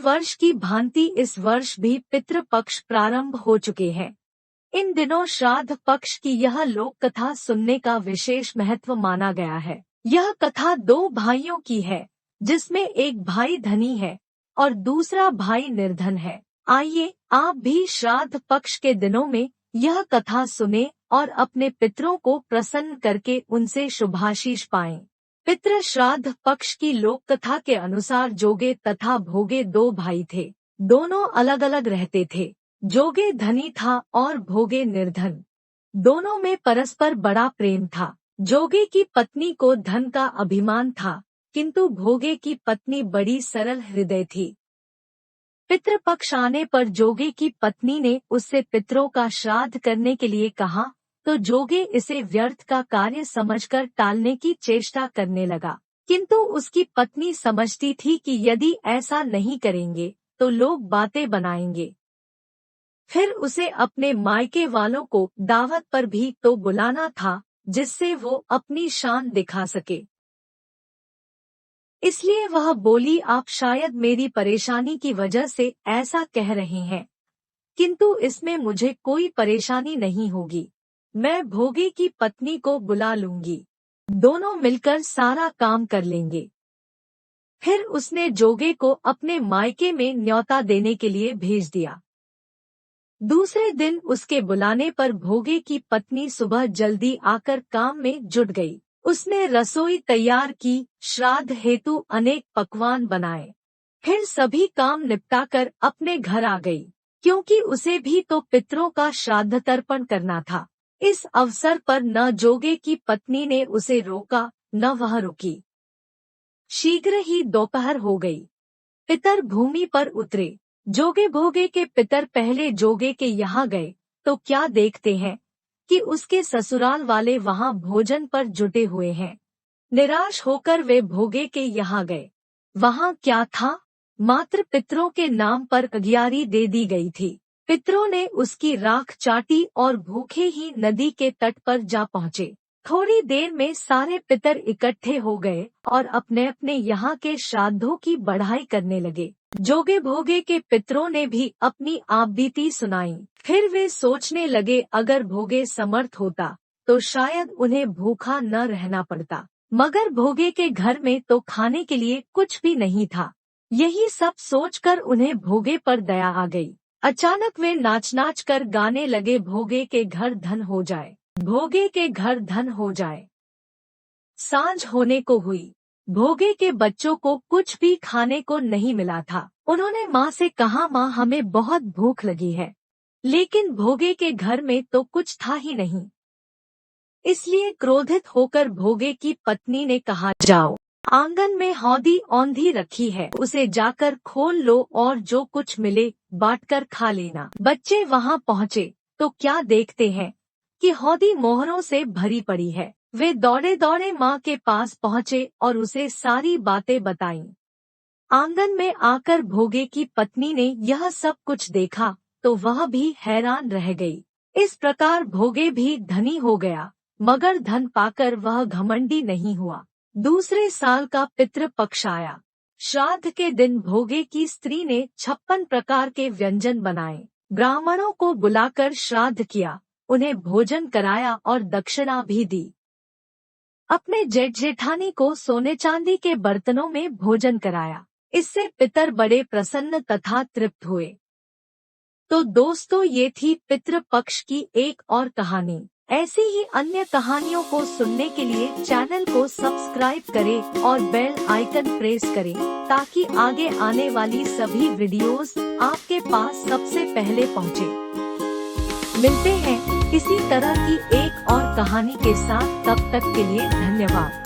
वर्ष की भांति इस वर्ष भी पितृपक्ष प्रारंभ हो चुके हैं। इन दिनों श्राद्ध पक्ष की यह लोक कथा सुनने का विशेष महत्व माना गया है। यह कथा 2 भाइयों की है, जिसमें एक भाई धनी है और दूसरा भाई निर्धन है। आइए आप भी श्राद्ध पक्ष के दिनों में यह कथा सुने और अपने पितरों को प्रसन्न करके उनसे शुभाशीष पाएं। पितृ श्राद्ध पक्ष की लोक कथा के अनुसार जोगे तथा भोगे 2 भाई थे। दोनों अलग अलग रहते थे। जोगे धनी था और भोगे निर्धन। दोनों में परस्पर बड़ा प्रेम था। जोगे की पत्नी को धन का अभिमान था, किंतु भोगे की पत्नी बड़ी सरल हृदय थी। पितृपक्ष आने पर जोगे की पत्नी ने उससे पितरों का श्राद्ध करने के लिए कहा, तो जोगे इसे व्यर्थ का कार्य समझकर टालने की चेष्टा करने लगा। किंतु उसकी पत्नी समझती थी कि यदि ऐसा नहीं करेंगे तो लोग बातें बनाएंगे। फिर उसे अपने मायके वालों को दावत पर भी तो बुलाना था, जिससे वो अपनी शान दिखा सके। इसलिए वह बोली, आप शायद मेरी परेशानी की वजह से ऐसा कह रहे हैं, किंतु इसमें मुझे कोई परेशानी नहीं होगी। मैं भोगे की पत्नी को बुला लूंगी, दोनों मिलकर सारा काम कर लेंगे। फिर उसने जोगे को अपने मायके में न्योता देने के लिए भेज दिया। दूसरे दिन उसके बुलाने पर भोगे की पत्नी सुबह जल्दी आकर काम में जुट गई। उसने रसोई तैयार की, श्राद्ध हेतु अनेक पकवान बनाए। फिर सभी काम निपटाकर अपने घर आ गई, क्योंकि उसे भी तो पितरों का श्राद्ध तर्पण करना था। इस अवसर पर न जोगे की पत्नी ने उसे रोका, न वह रुकी। शीघ्र ही दोपहर हो गई। पितर भूमि पर उतरे। जोगे भोगे के पितर पहले जोगे के यहाँ गए तो क्या देखते हैं कि उसके ससुराल वाले वहाँ भोजन पर जुटे हुए हैं। निराश होकर वे भोगे के यहाँ गए। वहाँ क्या था? मात्र पितरों के नाम पर अगियारी दे दी गई थी। पितरों ने उसकी राख चाटी और भूखे ही नदी के तट पर जा पहुँचे। थोड़ी देर में सारे पितर इकट्ठे हो गए और अपने अपने यहाँ के श्राद्धों की बढ़ाई करने लगे। जोगे भोगे के पितरों ने भी अपनी आपबीती सुनाई। फिर वे सोचने लगे, अगर भोगे समर्थ होता तो शायद उन्हें भूखा न रहना पड़ता, मगर भोगे के घर में तो खाने के लिए कुछ भी नहीं था। यही सब सोचकर उन्हें भोगे पर दया आ गई। अचानक वे नाच नाच कर गाने लगे, भोगे के घर धन हो जाए, भोगे के घर धन हो जाए। सांझ होने को हुई। भोगे के बच्चों को कुछ भी खाने को नहीं मिला था। उन्होंने माँ से कहा, माँ हमें बहुत भूख लगी है, लेकिन भोगे के घर में तो कुछ था ही नहीं। इसलिए क्रोधित होकर भोगे की पत्नी ने कहा, जाओ, आंगन में हौदी औंधी रखी है, उसे जाकर खोल लो और जो कुछ मिले बांटकर खा लेना। बच्चे वहाँ पहुँचे तो क्या देखते हैं कि हौदी मोहरों से भरी पड़ी है। वे दौड़े दौड़े माँ के पास पहुँचे और उसे सारी बातें बताईं। आंगन में आकर भोगे की पत्नी ने यह सब कुछ देखा तो वह भी हैरान रह गई। इस प्रकार भोगे भी धनी हो गया, मगर धन पाकर वह घमंडी नहीं हुआ। दूसरे साल का पितृपक्ष आया। श्राद्ध के दिन भोगे की स्त्री ने 56 प्रकार के व्यंजन बनाए। ब्राह्मणों को बुलाकर श्राद्ध किया, उन्हें भोजन कराया और दक्षिणा भी दी। अपने जेठ जेठानी को सोने चांदी के बर्तनों में भोजन कराया। इससे पितर बड़े प्रसन्न तथा तृप्त हुए। तो दोस्तों, ये थी पितृपक्ष की एक और कहानी। ऐसी ही अन्य कहानियों को सुनने के लिए चैनल को सब्सक्राइब करें और बेल आइकन प्रेस करें, ताकि आगे आने वाली सभी वीडियोस आपके पास सबसे पहले पहुंचे। मिलते हैं इसी तरह की एक और कहानी के साथ, तब तक के लिए धन्यवाद।